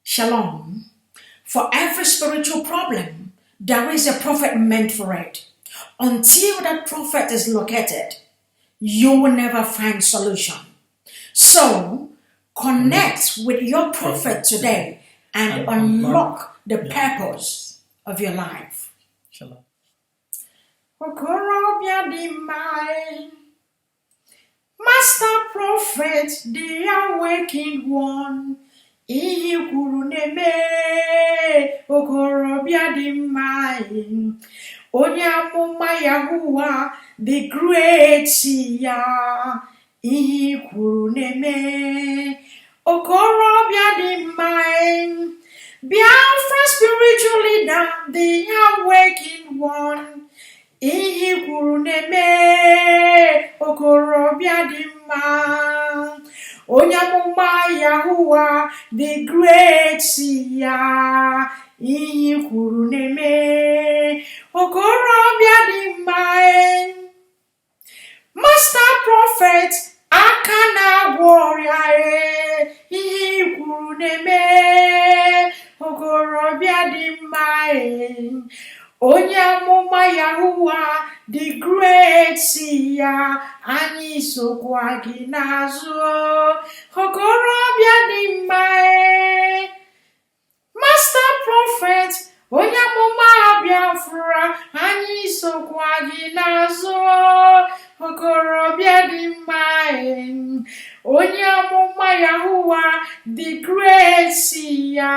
Shalom. For every spiritual problem, there is a prophet meant for it. Until that prophet is located, you will never find solution. So, connect with your prophet today and unlock the purpose of your life. Shalom. Okorobịa dị mma, Master Prophet, the awakened one, ihe kwuru na-eme. Okorobịa dị mma, onye amụma Yahuwah, the great ya, ihe kwuru na-eme. Okorobịa dị mma, Biafran spiritual leader, the awakened one, ihe kwuru na-eme. Okorobịa dị mma, onye amụma Yahuwah, the great ya, ihe kwuru na-eme. Okorobịa dị mma, Master Prophet, aka na-agwọ ọrịa, ihe kwuru na-eme. Okorobịa dị mma, onye amụma Yahuwah, the great ya, anyị sokwa gị n'azụ. Okorobịa dị mma, Master Prophet, onye amụma Biafra, anyị sokwa gị n'azụ. Okorobịa dị mma, onye amụma Yahuwah, the great ya,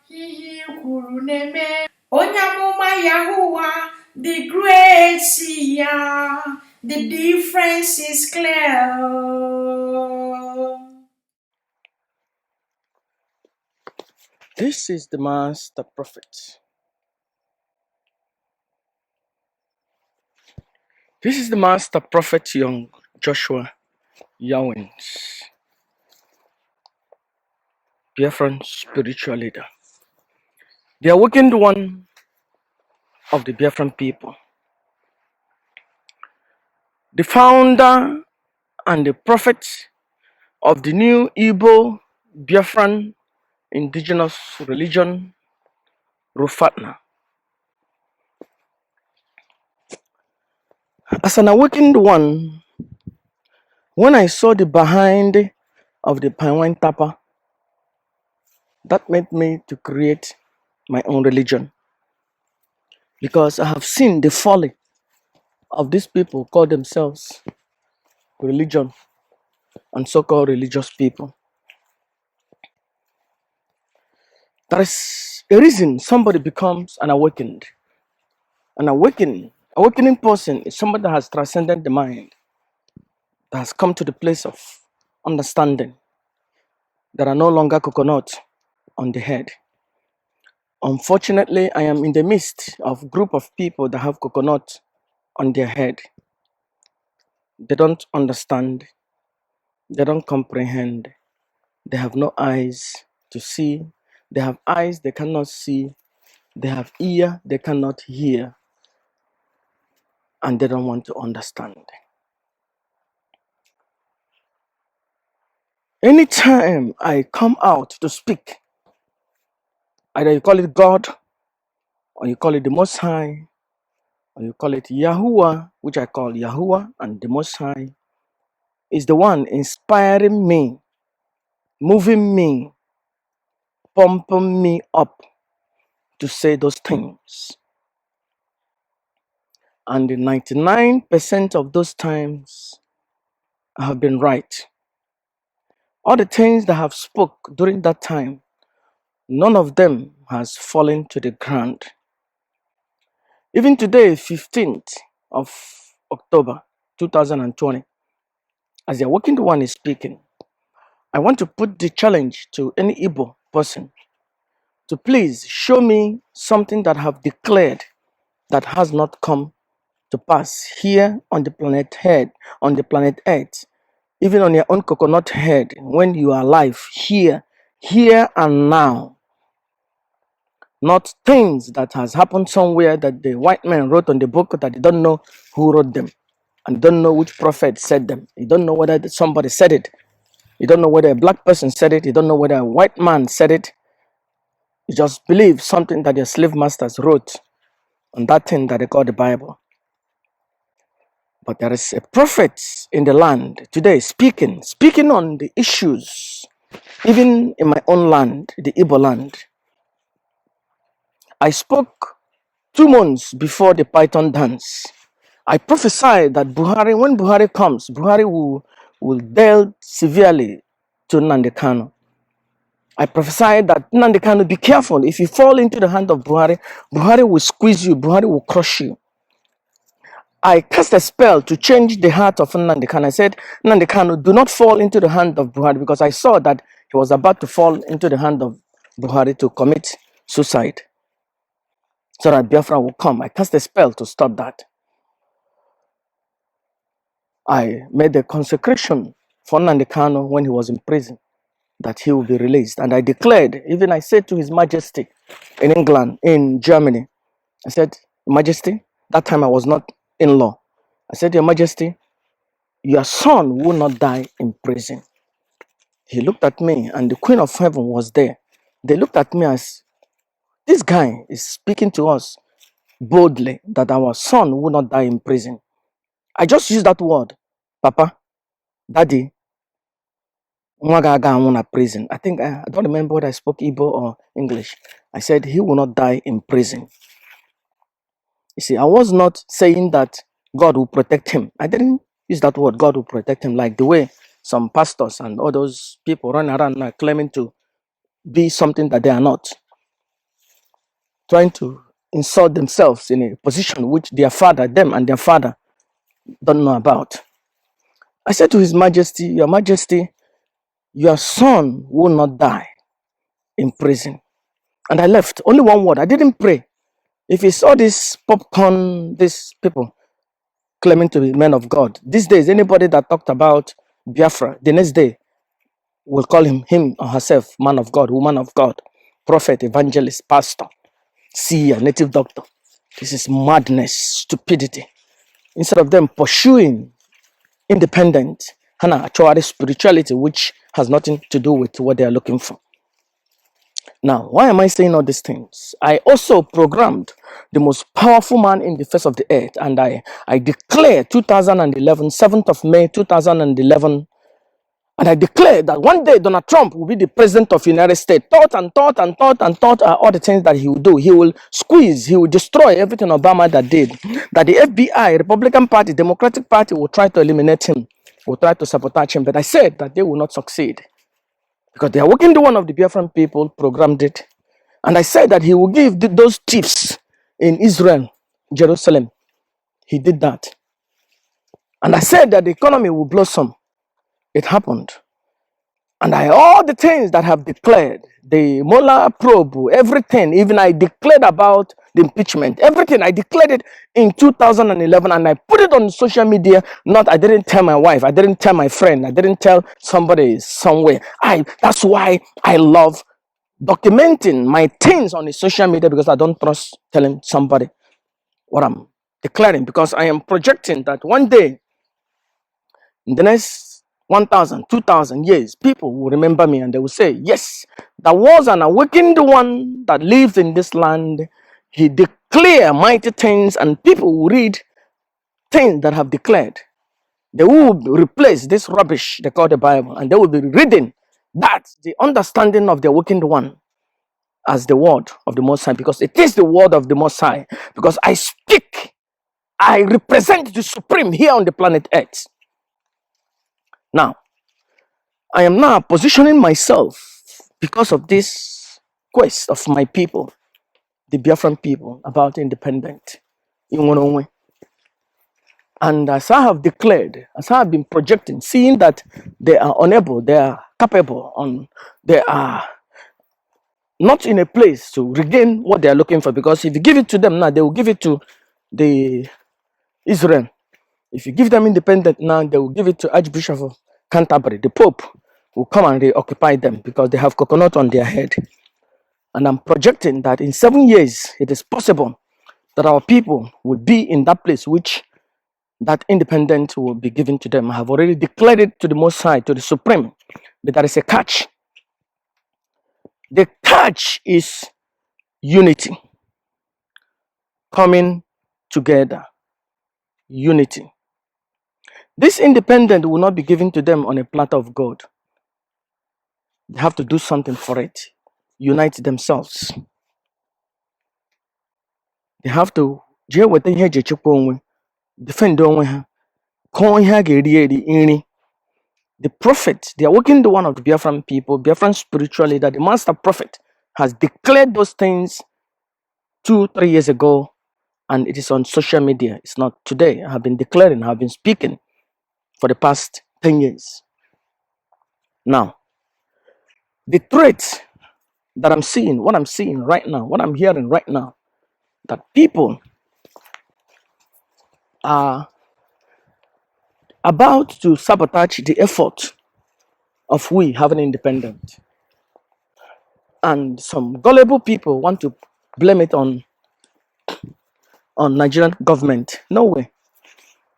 ihe kwuru na-eme. Onye amụma Yahuwah, the great ya, the difference is clear. This is the Master Prophet. This is the Master Prophet Young Joshua Yawins, Biafran spiritual leader, the awakened one of the Biafran people, the founder and the prophet of the new Igbo Biafran indigenous religion, Rufatna. As an awakened one, when I saw the behind of the Pine Tapa, that made me to create my own religion, because I have seen the folly of these people call themselves religion and so-called religious people. There is a reason somebody becomes an awakened. An awakening person is somebody that has transcended the mind, that has come to the place of understanding. There are no longer coconuts on the head. Unfortunately, I am in the midst of a group of people that have coconut on their head. They don't understand. They don't comprehend. They have no eyes to see. They have eyes they cannot see. They have ear they cannot hear. And they don't want to understand. Anytime I come out to speak, either you call it God, or you call it the Most High, or you call it Yahuwah, which I call Yahuwah and the Most High, is the one inspiring me, moving me, pumping me up to say those things. And 99% of those times I have been right. All the things that I have spoke during that time, none of them has fallen to the ground. Even today, 15th of October 2020, as the awakened one is speaking, I want to put the challenge to any Igbo person to please show me something that I have declared that has not come to pass here on the planet Earth, even on your own coconut head, when you are alive, here and now. Not things that has happened somewhere that the white man wrote on the book that you don't know who wrote them, and don't know which prophet said them. You don't know whether somebody said it. You don't know whether a black person said it. You don't know whether a white man said it. You just believe something that your slave masters wrote on that thing that they call the Bible. But there is a prophet in the land today speaking on the issues, even in my own land, the Igbo land. I spoke 2 months before the Python dance. I prophesied that Buhari, when Buhari comes, Buhari will deal severely to Nnamdi Kanu. I prophesied that Nnamdi Kanu, be careful. If you fall into the hand of Buhari, Buhari will squeeze you, Buhari will crush you. I cast a spell to change the heart of Nnamdi Kanu. I said, Nnamdi Kanu, do not fall into the hand of Buhari, because I saw that he was about to fall into the hand of Buhari to commit suicide, so that Biafra will come. I cast a spell to stop that. I made a consecration for Nnamdi Kanu when he was in prison, that he will be released. And I declared, even I said to His Majesty in England, in Germany, I said, Majesty, that time I was not in law. I said, Your Majesty, your son will not die in prison. He looked at me, and the Queen of Heaven was there. They looked at me as, this guy is speaking to us boldly that our son will not die in prison. I just used that word, Papa, Daddy, prison. I think I don't remember whether I spoke Igbo or English. I said he will not die in prison. You see, I was not saying that God will protect him. I didn't use that word, God will protect him, like the way some pastors and all those people run around now claiming to be something that they are not, trying to insult themselves in a position which their father, them and their father, don't know about. I said to His Majesty, Your Majesty, your son will not die in prison. And I left. Only one word. I didn't pray. If you saw this popcorn, these people claiming to be men of God, these days, anybody that talked about Biafra, the next day will call him or herself man of God, woman of God, prophet, evangelist, pastor, seer, native doctor. This is madness, stupidity. Instead of them pursuing independent, actually spirituality, which has nothing to do with what they are looking for. Now, why am I saying all these things? I also programmed the most powerful man in the face of the earth, and I declared 2011, 7th of May 2011, and I declared that one day Donald Trump will be the president of the United States. Thought all the things that he will do. He will squeeze, he will destroy everything Obama that did. That the FBI, Republican Party, Democratic Party will try to eliminate him, will try to sabotage him. But I said that they will not succeed, because they are working the one of the Biafran people, programmed it. And I said that he will give those tips in Israel, Jerusalem. He did that. And I said that the economy will blossom. It happened. And all the things that have declared, the Mueller probe, everything, even I declared about the impeachment, everything, I declared it in 2011, and I put it on social media. I didn't tell my wife, I didn't tell my friend, I didn't tell somebody somewhere. That's why I love documenting my things on the social media, because I don't trust telling somebody what I'm declaring, because I am projecting that one day, in the next 1,000, 2,000 years, people will remember me and they will say, yes, there was an awakened one that lives in this land. He declared mighty things, and people will read things that have declared. They will replace this rubbish they call the Bible, and they will be reading that, the understanding of the awakened one, as the word of the Most High, because it is the word of the Most High, because I speak, I represent the supreme here on the planet Earth. Now, I am now positioning myself because of this quest of my people, the Biafran people, about independence. And as I have declared, as I have been projecting, seeing that they are unable, they are capable, they are not in a place to regain what they are looking for. Because if you give it to them now, they will give it to the Israel. If you give them independence now, they will give it to Archbishop of Canterbury. The Pope will come and reoccupy them, because they have coconut on their head. And I'm projecting that in 7 years, it is possible that our people will be in that place which that independence will be given to them. I have already declared it to the Most High, to the Supreme, but there is a catch. The catch is unity, coming together, unity. This independence will not be given to them on a platter of gold. They have to do something for it, unite themselves. They have to defend onwe ha, kọọ ihe a ga-eri eri. The prophet, they are working the one of the Biafran people, Biafran spiritual leader, the master prophet has declared those things 2-3 years ago, and it is on social media. It's not today. I have been declaring, I have been speaking for the past 10 years. Now, the threat that I'm seeing, what I'm seeing right now, what I'm hearing right now, that people are about to sabotage the effort of we having independence. And some gullible people want to blame it on Nigerian government. No way.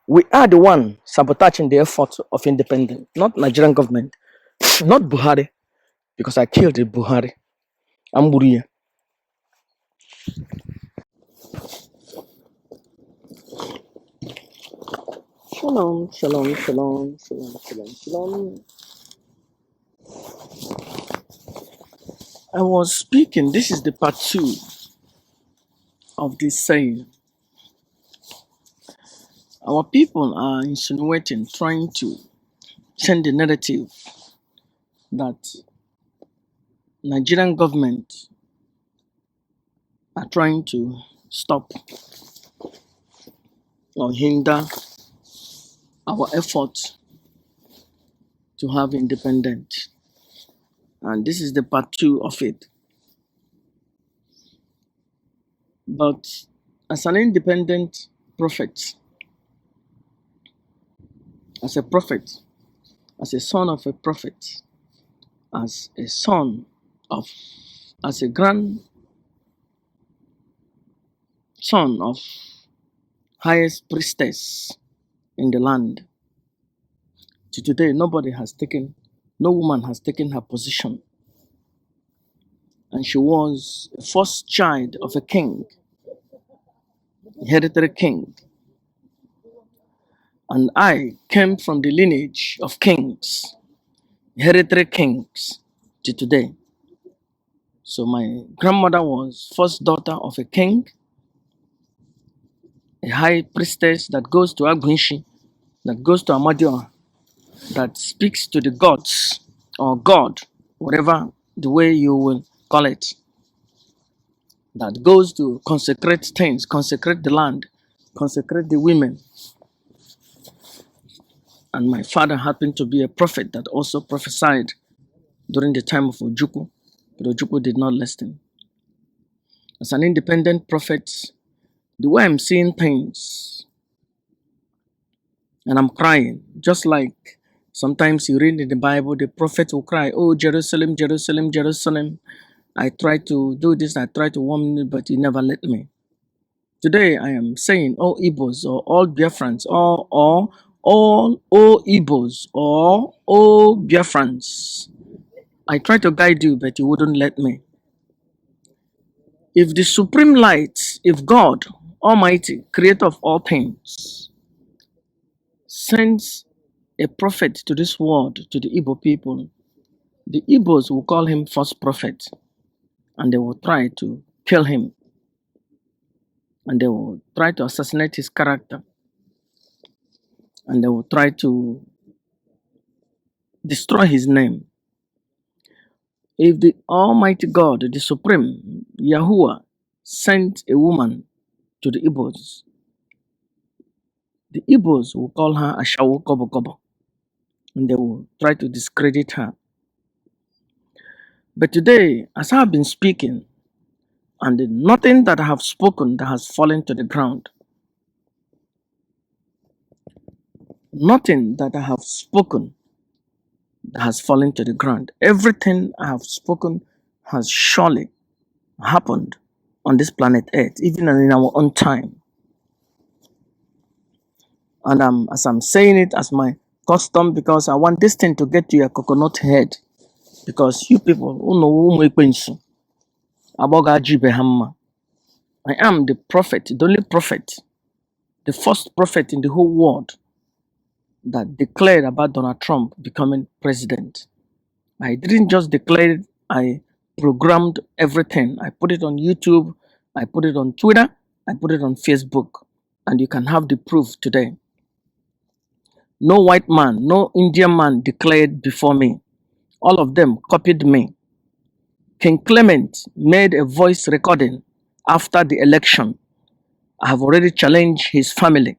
We are the one sabotaging the effort of independence, not Nigerian government, not Buhari, because I killed the Buhari. I'm Buriya. Shalom, shalom, shalom, shalom, shalom, shalom. I was speaking, this is the part 2 of this saying. Our people are insinuating, trying to change the narrative that Nigerian government are trying to stop or hinder our effort to have independence. And this is the part 2 of it. But as an independent prophet, as a prophet, as a son of a prophet, as a son of, as a grandson of highest priestess in the land, to today no woman has taken her position. And she was the first child of a king, hereditary king. And I came from the lineage of kings, hereditary kings, to today. So my grandmother was first daughter of a king, a high priestess that goes to Agunshi, that goes to Amadioha, that speaks to the gods or God, whatever the way you will call it, that goes to consecrate things, consecrate the land, consecrate the women. And my father happened to be a prophet that also prophesied during the time of Ojukwu, but Ojukwu did not listen. As an independent prophet, the way I'm seeing things, and I'm crying, just like sometimes you read in the Bible, the prophet will cry, "Oh, Jerusalem, Jerusalem, Jerusalem, I tried to do this, I tried to warn you, but you never let me." Today I am saying, all Igbos or all Biafrans, or all Igbos or all Biafrans, I tried to guide you, but you wouldn't let me. If the supreme light, if God Almighty, creator of all things, sends a prophet to this world, to the Igbo people, the Igbos will call him false prophet, and they will try to kill him, and they will try to assassinate his character, and they will try to destroy his name. If the Almighty God, the Supreme, Yahuwah, sent a woman to the Igbos will call her Ashawo Kobo Kobo, and they will try to discredit her. But today, as I have been speaking, and nothing that I have spoken that has fallen to the ground, nothing that I have spoken that has fallen to the ground, everything I have spoken has surely happened on this planet Earth, even in our own time. And as I'm saying it as my custom, because I want this thing to get to your coconut head, because you people who know who make pension, Aboga Jibehamma. I am the prophet, the only prophet, the first prophet in the whole world that declared about Donald Trump becoming president. I didn't just declare it, I programmed everything. I put it on YouTube, I put it on Twitter, I put it on Facebook, and you can have the proof today. No white man, no Indian man declared before me. All of them copied me. King Clement made a voice recording after the election. I have already challenged his family,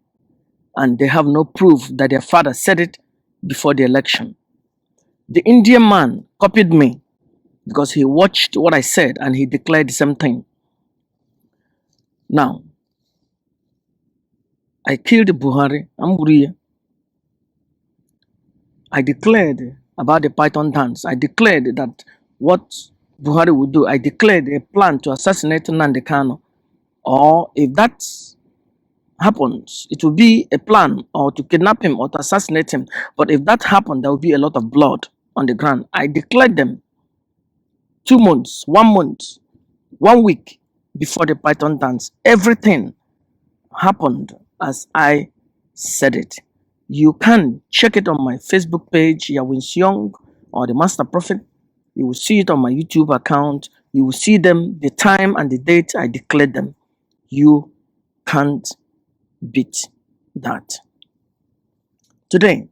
and they have no proof that their father said it before the election. The Indian man copied me because he watched what I said and he declared the same thing. Now, I killed Buhari. I declared about the Python dance. I declared that what Buhari would do. I declared a plan to assassinate Nnamdi Kanu. Or if that happens, it will be a plan or to kidnap him or to assassinate him. But if that happened, there will be a lot of blood on the ground. I declared them 2 months, 1 month, 1 week before the Python dance. Everything happened as I said it. You can check it on my Facebook page, Yawin Young, or the Master Prophet. You will see it on my YouTube account. You will see them, the time and the date I declared them. You can't beat that. Today,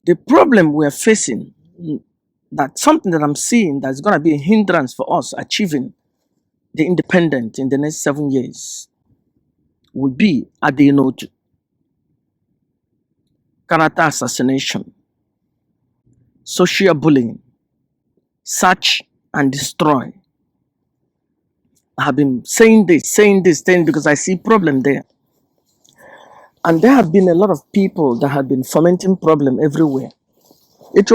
the problem we are facing, that's something that I'm seeing that's going to be a hindrance for us achieving the independence in the next 7 years, will be Adenotu, character assassination, social bullying, search and destroy. I have been saying this because I see problem there. And there have been a lot of people that have been fomenting problem everywhere. If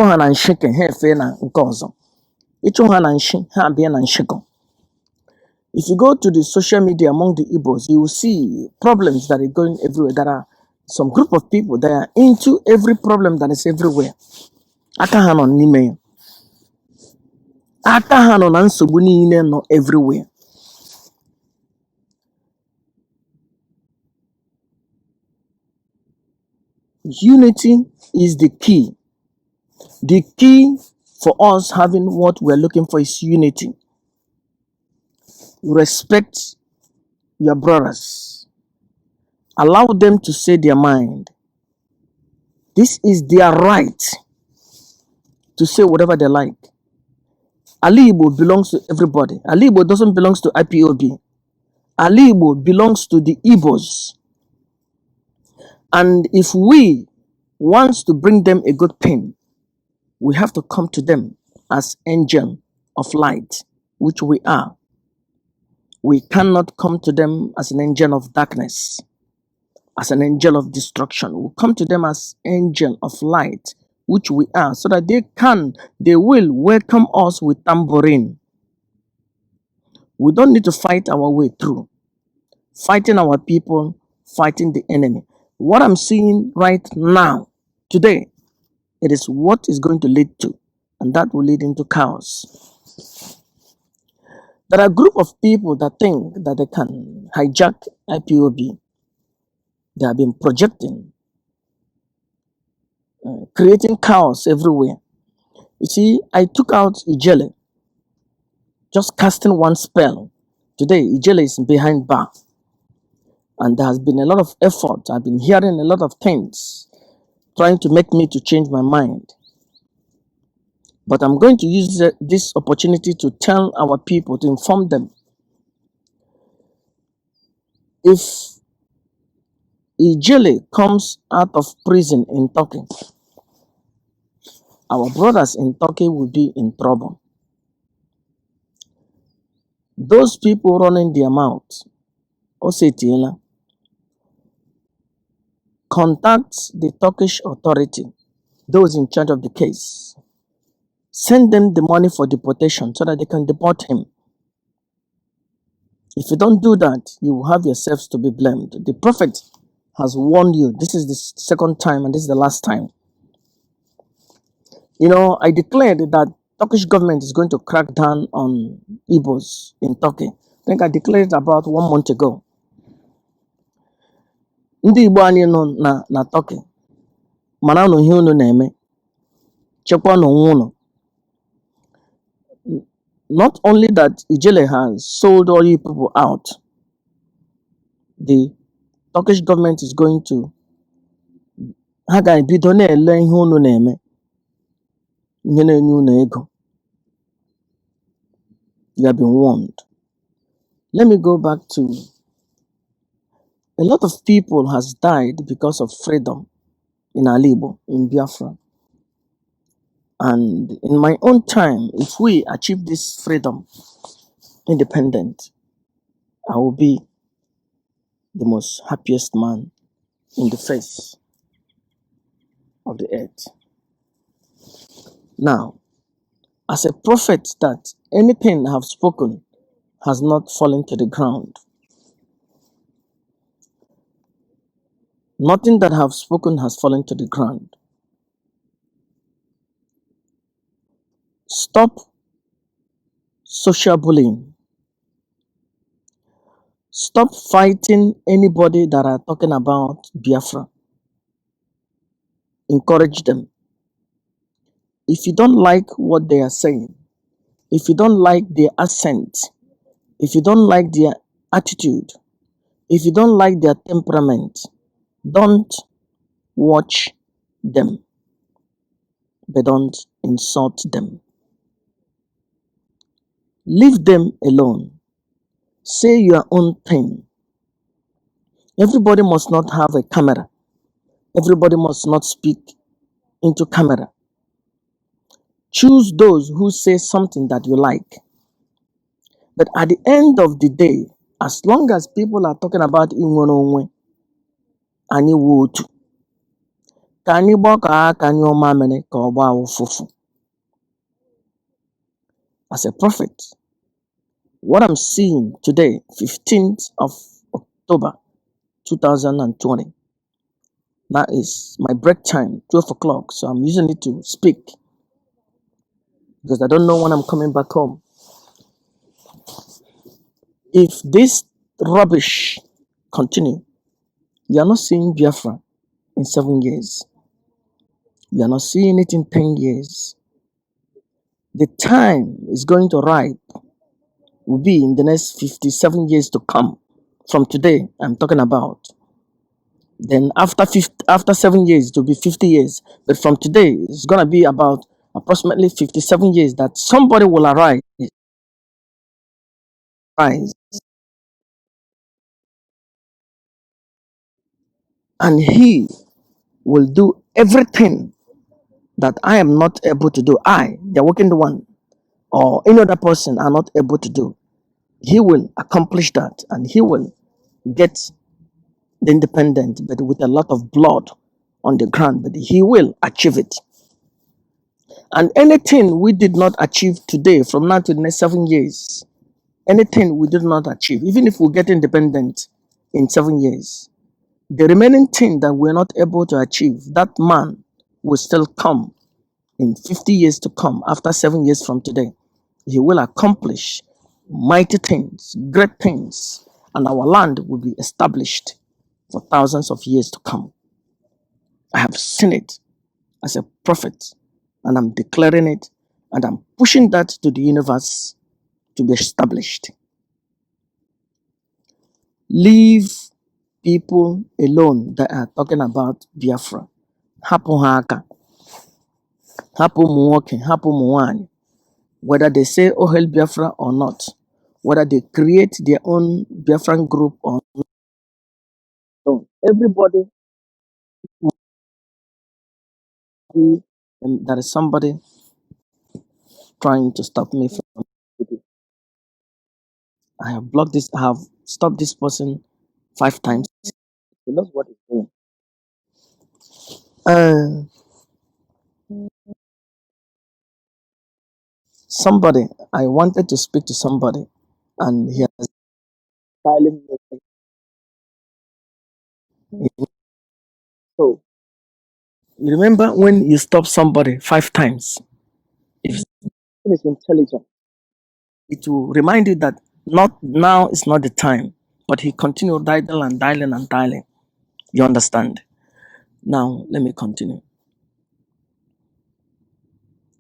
you go to the social media among the Igbos, you will see problems that are going everywhere. There are some group of people that are into every problem that is everywhere. Aka ha nọ n'ime ya. Aka ha nọ na nsogbu niile nọ everywhere. Unity is the key. The key for us having what we're looking for is unity. Respect your brothers. Allow them to say their mind. This is their right to say whatever they like. Ali Igbo belongs to everybody. Ali Igbo doesn't belong to IPOB. Ali Igbo belongs to the Igbos. And if we want to bring them a good thing, we have to come to them as angel of light, which we are. We cannot come to them as an angel of darkness, as an angel of destruction. We come to them as angel of light, which we are, so that they will welcome us with tambourine. We don't need to fight our way through. Fighting our people, fighting the enemy. What I'm seeing right now, today, it is what is going to lead to, and that will lead into chaos. There are a group of people that think that they can hijack IPOB. They have been projecting, creating chaos everywhere. You see, I took out Ijele, just casting one spell. Today, Ijele is behind bar. And there has been a lot of effort. I've been hearing a lot of things trying to make me to change my mind. But I'm going to use this opportunity to tell our people, to inform them. If Ijele comes out of prison in Turkey, our brothers in Turkey will be in trouble. Those people running their mouth, Osetiela, contact the Turkish authority, those in charge of the case. Send them the money for deportation so that they can deport him. If you don't do that, you will have yourselves to be blamed. The prophet has warned you. This is the second time and this is the last time. You know, I declared that Turkish government is going to crack down on Igbos in Turkey. I think I declared it about 1 month ago. Ndị Igbo anyị nọ na Turkey, mara na ihe unu na-eme, chekwa n'onwe unu. Not only that Ijele has sold all you people out, the Turkish government is going to ha ga-ebido na-ele ihe unu na-eme, ihe na-enye unu ego. You have been warned. Let me go back to a lot of people has died because of freedom in Alibo, in Biafra. And in my own time, if we achieve this freedom, independent, I will be the most happiest man in the face of the earth. Now, as a prophet, that anything I have spoken has not fallen to the ground. Nothing that I have spoken has fallen to the ground. Stop social bullying. Stop fighting anybody that are talking about Biafra. Encourage them. If you don't like what they are saying, if you don't like their accent, if you don't like their attitude, if you don't like their temperament, don't watch them, but don't insult them. Leave them alone. Say your own thing. Everybody must not have a camera. Everybody must not speak into camera. Choose those who say something that you like. But at the end of the day, as long as people are talking about Inwononwe, anyị wụ otu, ka anyị gbakọọ aka anyị ọma mere ka ọ gbaa ụfụfụ. As a prophet, what I'm seeing today, 15th of October 2020, that is my break time, 12 o'clock. So I'm using it to speak because I don't know when I'm coming back home. If this rubbish continue, you are not seeing Biafra in 7 years. You are not seeing it in 10 years. The time is going to ripe will be in the next 57 years to come. From today, I'm talking about. Then after 7 years, it will be 50 years. But from today, it's going to be about approximately 57 years that somebody will arise, and he will do everything that I am not able to do. The working one, or any other person are not able to do. He will accomplish that, and he will get the independent, but with a lot of blood on the ground, but he will achieve it. And anything we did not achieve today, from now to the next 7 years, anything we did not achieve, even if we get independent in 7 years, the remaining thing that we're not able to achieve, that man will still come in 50 years to come, after 7 years from today. He will accomplish mighty things, great things, and our land will be established for thousands of years to come. I have seen it as a prophet, and I'm declaring it, and I'm pushing that to the universe to be established. Leave people alone that are talking about Biafra. Hapụ ha aka. Hapụ ụmụ nwoke, hapụ ụmụ nwanyị. Whether they say oh hell Biafra or not, whether they create their own Biafran group or not, everybody there is somebody trying to stop me from. I have blocked this. I have stopped this person 5 times. He knows what he's doing. Uh, somebody. I wanted to speak to somebody, and he has silent me. So you remember when you stop somebody 5 times? If person is intelligent, it will remind you that not now is not the time. But he continued dialing and dialing and dialing. You understand? Now let me continue.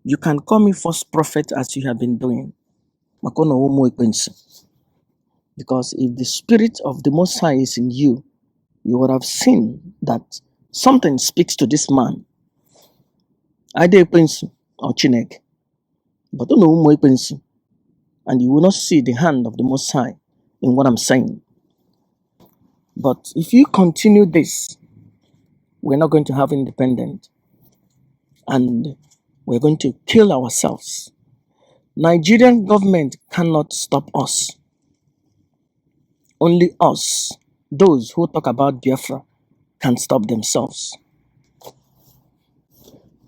You can call me false prophet as you have been doing. Makono umu ekwensu. Because if the spirit of the Most High is in you, you would have seen that something speaks to this man. Either ekwensu or Chineke. But don't know umu ekwensu. And you will not see the hand of the Most High in what I'm saying. But if you continue this, we're not going to have independence. And we're going to kill ourselves. Nigerian government cannot stop us. Only us, those who talk about Biafra, can stop themselves.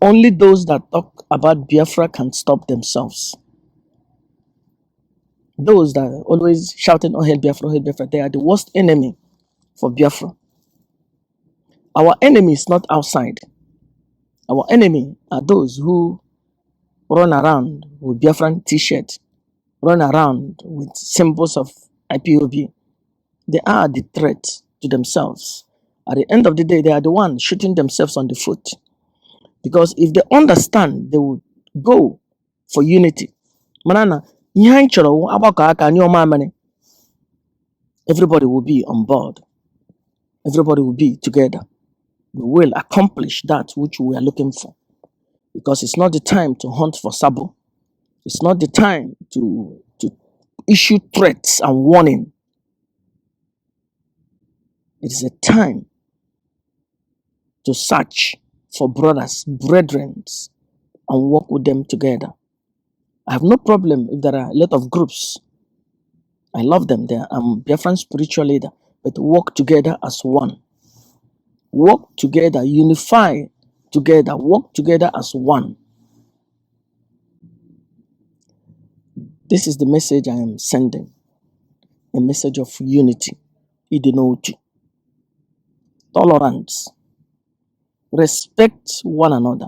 Only those that talk about Biafra can stop themselves. Those that are always shouting, oh, hell Biafra, they are the worst enemy for Biafra. Our enemy is not outside. Our enemy are those who run around with Biafran t-shirts, run around with symbols of IPOB. They are the threat to themselves. At the end of the day, they are the ones shooting themselves on the foot. Because if they understand, they will go for unity. Manana, everybody will be on board. Everybody will be together. We will accomplish that which we are looking for. Because it's not the time to hunt for Sabo. It's not the time to issue threats and warning. It is a time to search for brothers, brethren, and work with them together. I have no problem if there are a lot of groups. I love them. I'm Biafran spiritual leader, but work together as one. Work together, unify together, work together as one. This is the message I am sending. A message of unity, idinoti, tolerance, respect one another.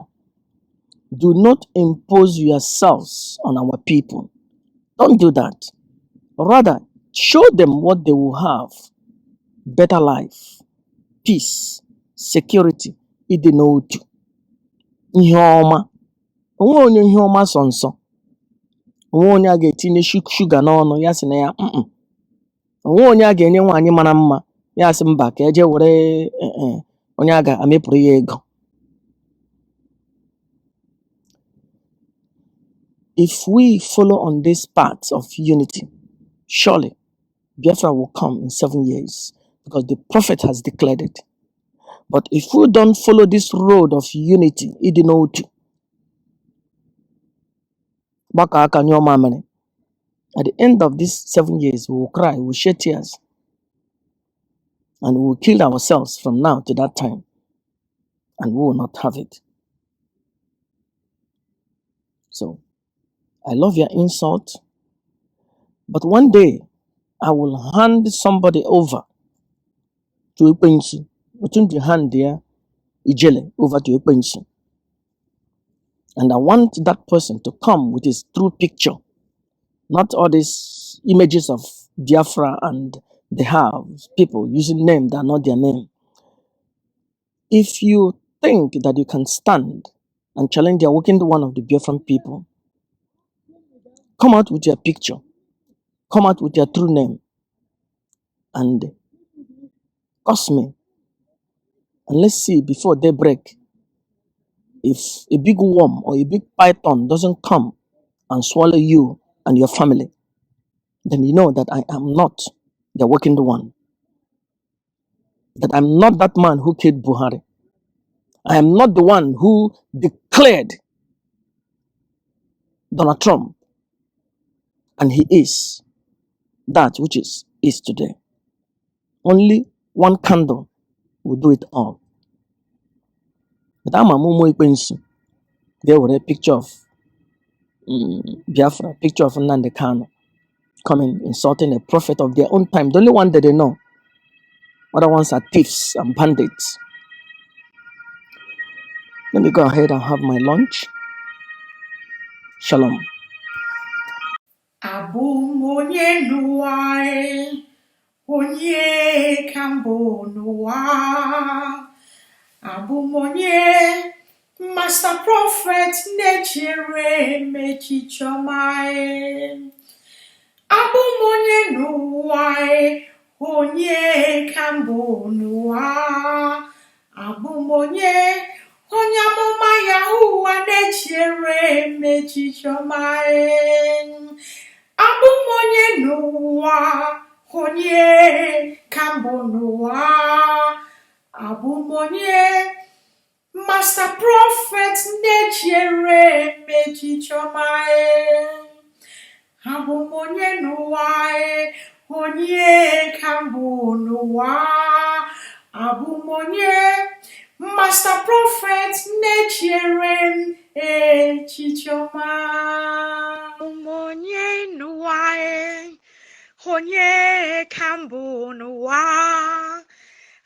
Do not impose yourselves on our people. Don't do that. Rather, show them what they will have. Better life, peace, security, idinoti. Ihe ọma. Onwe onye ihe ọma sọ nsọ. Onwe onye a ga-etinye shuga n'ọnụ ya sị na ya onwe onye a ga-enye nwaanyị mara mma ya sị mba ka eje were onye a ga-amịpụrụ ya ego. If we follow on this path of unity, surely Biafra will come in 7 years because the prophet has declared it. But if we don't follow this road of unity, idinoti, baka aka nyoma amane, at the end of these 7 years, we will cry, we will shed tears, and we will kill ourselves from now to that time, and we will not have it. So, I love your insult, but one day, I will hand somebody over to Ekwensu. Between the hand there, Ijele, over to Ekwensu. And I want that person to come with his true picture, not all these images of Biafra and they have people using names that are not their name. If you think that you can stand and challenge the awakened one of the Biafran people, come out with your picture, come out with your true name, and curse me. And let's see before daybreak if a big worm or a big python doesn't come and swallow you and your family, then you know that I am not the awakened one. That I'm not that man who killed Buhari. I am not the one who declared Donald Trump. And he is that which is today. Only one candle will do it all. But I'm a Mumu Ikwensu. There was a picture of Biafra, picture of Nnamdi Kanu coming, insulting a prophet of their own time. The only one that they know. Other ones are thieves and bandits. Let me go ahead and have my lunch. Shalom. Abumonye nuai, onye kambo nua. Abumonye, Master Prophet nechere mechichomae. Abumonye nuai, onye kambo nua. Abumonye, onyamoma Yahuwa nechere mechichomae. Abumonye nuwa, onye kambo nuwa. Abumonye, Master Prophet nechere mechichomae. Abumonye nuwae, onye kambo nuwa. Abumonye, Master Prophet nechere mechichoma. Abumonye nuwae, onye kambo nuwa.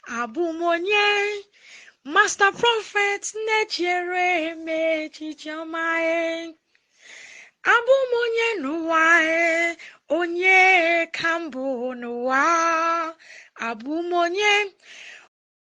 Abumonye, Master Prophet nechere mechichomae. Abumonye nuwae, onye kambo nuwa. Abumonye,